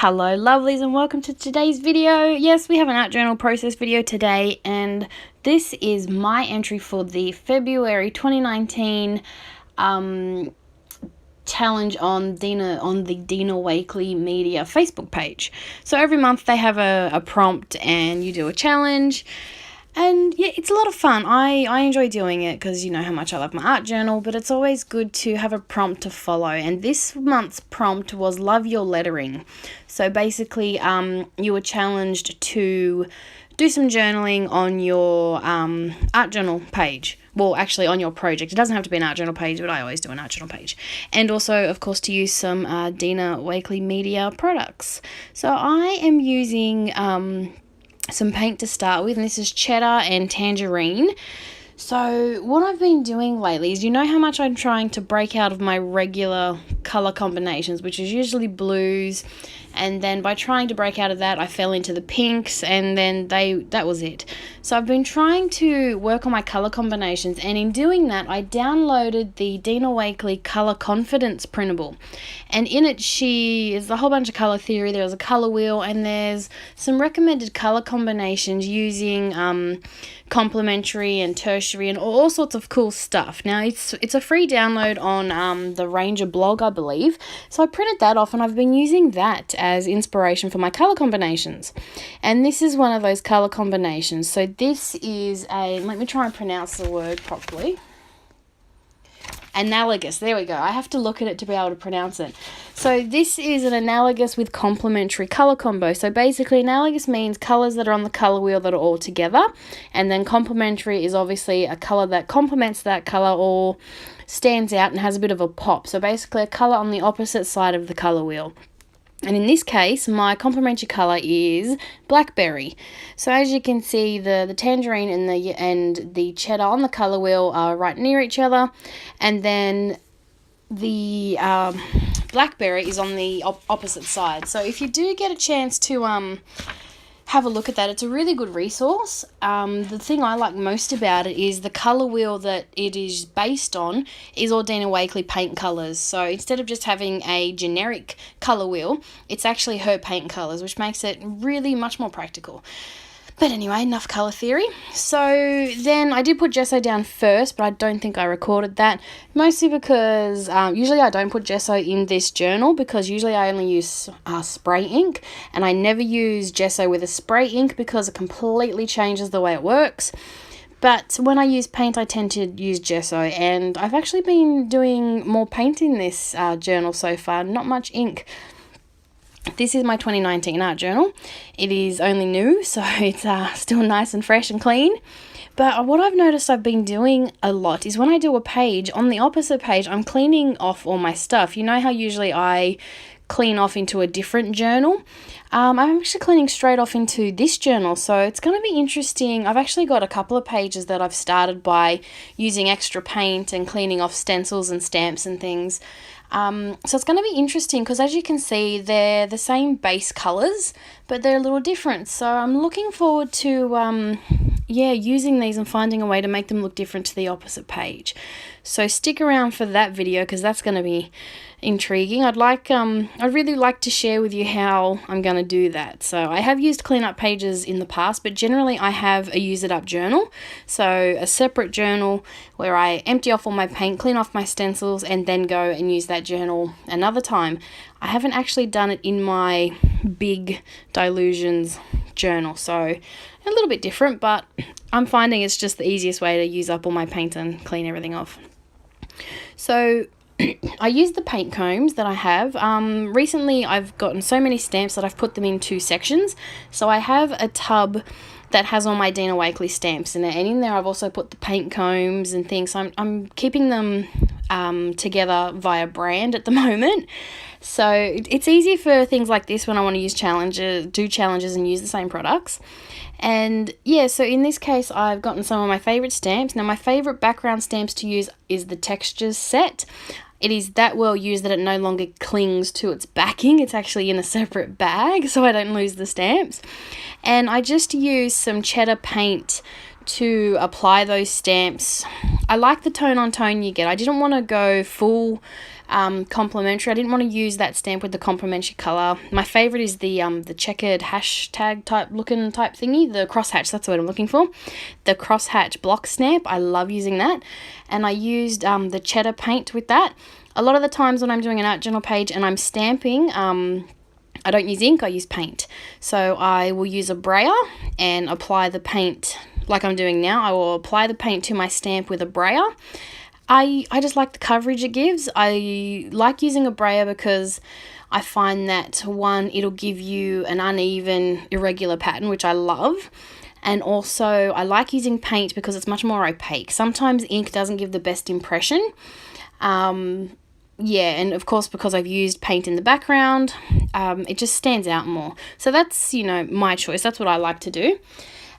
Hello lovelies and welcome to today's video. Yes, we have an art journal process video today, and this is my entry for the February 2019 challenge on Dena, on the Dena Winkley Media Facebook page. So every month they have a prompt and you do a challenge. And yeah, it's a lot of fun. I enjoy doing it because you know how much I love my art journal, but it's always good to have a prompt to follow. And this month's prompt was love your lettering. So basically, you were challenged to do some journaling on your art journal page. Well, actually on your project. It doesn't have to be an art journal page, but I always do an art journal page. And also, of course, to use some Dena Winkley Media products. So I am using some paint to start with, and this is Cheddar and Tangerine. So what I've been doing lately is, you know how much I'm trying to break out of my regular color combinations, which is usually blues, and then by trying to break out of that I fell into the pinks, and then that was it. So I've been trying to work on my color combinations, and in doing that I downloaded the Dena Winkley Color Confidence Printable, and in it there's a whole bunch of color theory. There's a color wheel, and there's some recommended color combinations using complementary and tertiary and all sorts of cool stuff. Now it's a free download on the Ranger blog, I believe. So I printed that off, and I've been using that as inspiration for my color combinations. And this is one of those color combinations. So this is let me try and pronounce the word properly. Analogous. There we go. I have to look at it to be able to pronounce it. So this is an analogous with complementary color combo. So basically analogous means colors that are on the color wheel that are all together, and then complementary is obviously a color that complements that color or stands out and has a bit of a pop. So basically a color on the opposite side of the color wheel. And in this case, my complementary colour is blackberry. So as you can see, the tangerine and the cheddar on the colour wheel are right near each other. And then the blackberry is on the opposite side. So if you do get a chance to have a look at that, it's a really good resource. The thing I like most about it is the colour wheel that it is based on is all Dena Winkley paint colours. So instead of just having a generic colour wheel, it's actually her paint colours, which makes it really much more practical. But anyway, enough colour theory. So then I did put gesso down first, but I don't think I recorded that. Mostly because usually I don't put gesso in this journal, because usually I only use spray ink. And I never use gesso with a spray ink because it completely changes the way it works. But when I use paint, I tend to use gesso. And I've actually been doing more paint in this journal so far, not much ink. This is my 2019 art journal. It is only new, so it's still nice and fresh and clean. But what I've noticed I've been doing a lot is when I do a page, on the opposite page, I'm cleaning off all my stuff. You know how usually I clean off into a different journal? I'm actually cleaning straight off into this journal, so it's going to be interesting. I've actually got a couple of pages that I've started by using extra paint and cleaning off stencils and stamps and things. So it's going to be interesting because, as you can see, they're the same base colours, but they're a little different. So I'm looking forward to using these and finding a way to make them look different to the opposite page. So stick around for that video because that's going to be intriguing. I'd really like to share with you how I'm going to do that. So I have used cleanup pages in the past, but generally I have a use it up journal. So a separate journal where I empty off all my paint, clean off my stencils, and then go and use that journal another time. I haven't actually done it in my big Dilutions journal, so a little bit different, but I'm finding it's just the easiest way to use up all my paint and clean everything off. So I use the paint combs that I have. Recently I've gotten so many stamps that I've put them in two sections. So I have a tub that has all my Dena Winkley stamps in it, and in there I've also put the paint combs and things. So I'm keeping them together via brand at the moment. So it's easy for things like this when I want to use do challenges and use the same products. And yeah, so in this case I've gotten some of my favourite stamps. Now my favourite background stamps to use is the Textures set. It is that well used that it no longer clings to its backing. It's actually in a separate bag so I don't lose the stamps. And I just use some cheddar paint to apply those stamps. I like the tone on tone you get. I didn't want to go full complimentary. I didn't want to use that stamp with the complimentary colour. My favourite is the checkered hashtag type thingy, the crosshatch, that's what I'm looking for. The crosshatch block stamp, I love using that. And I used the cheddar paint with that. A lot of the times when I'm doing an art journal page and I'm stamping, I don't use ink, I use paint. So I will use a brayer and apply the paint like I'm doing now. I will apply the paint to my stamp with a brayer. I just like the coverage it gives. I like using a brayer because I find that, one, it'll give you an uneven, irregular pattern, which I love. And also, I like using paint because it's much more opaque. Sometimes ink doesn't give the best impression. Yeah, and of course, because I've used paint in the background, it just stands out more. So that's, you know, my choice. That's what I like to do.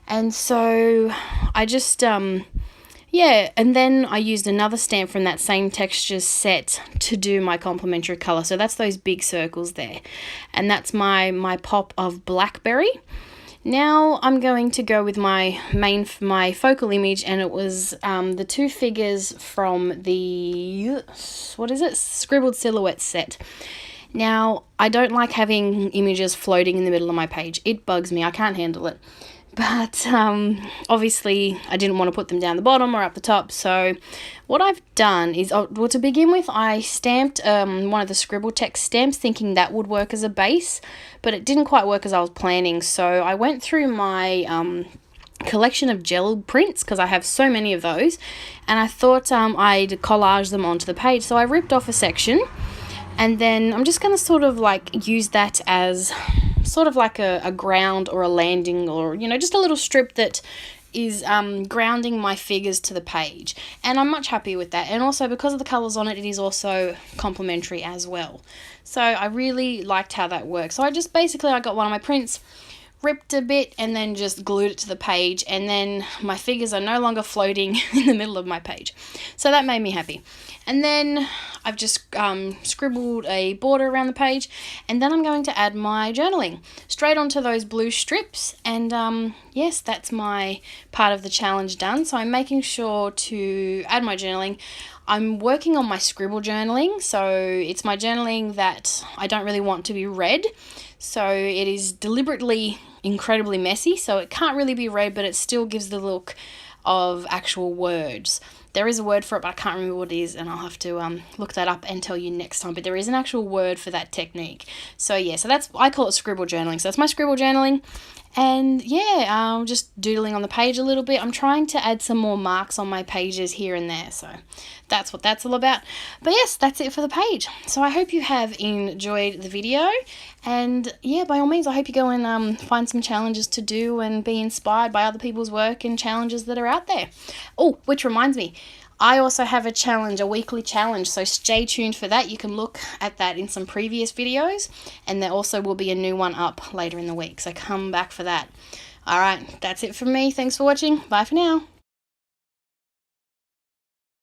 And so I just, yeah, and then I used another stamp from that same texture set to do my complementary colour. So that's those big circles there. And that's my pop of blackberry. Now I'm going to go with my focal image, and it was the two figures from the, what is it, Scribbled Silhouette set. Now, I don't like having images floating in the middle of my page. It bugs me. I can't handle it. But obviously I didn't want to put them down the bottom or up the top. So what I've done is, well, to begin with, I stamped one of the Scribble text stamps thinking that would work as a base, but it didn't quite work as I was planning. So I went through my collection of gel prints, because I have so many of those, and I thought I'd collage them onto the page. So I ripped off a section, and then I'm just going to sort of like use that as sort of like a ground or a landing, or, you know, just a little strip that is grounding my figures to the page. And I'm much happier with that. And also, because of the colours on it, it is also complementary as well. So I really liked how that works. So I just basically, I got one of my prints, ripped a bit, and then just glued it to the page, and then my figures are no longer floating in the middle of my page. So that made me happy. And then I've just scribbled a border around the page, and then I'm going to add my journaling straight onto those blue strips. And yes, that's my part of the challenge done. So I'm making sure to add my journaling. I'm working on my Scribble Journaling, so it's my journaling that I don't really want to be read. So it is deliberately incredibly messy, so it can't really be read, but it still gives the look of actual words. There is a word for it, but I can't remember what it is, and I'll have to look that up and tell you next time. But there is an actual word for that technique. So yeah, so that's, I call it Scribble Journaling. So that's my Scribble Journaling. And yeah, I'm just doodling on the page a little bit. I'm trying to add some more marks on my pages here and there. So that's what that's all about. But yes, that's it for the page. So I hope you have enjoyed the video. And yeah, by all means, I hope you go and find some challenges to do and be inspired by other people's work and challenges that are out there. Oh, which reminds me, I also have a challenge, a weekly challenge, so stay tuned for that. You can look at that in some previous videos, and there also will be a new one up later in the week, so come back for that. Alright, that's it from me. Thanks for watching. Bye for now.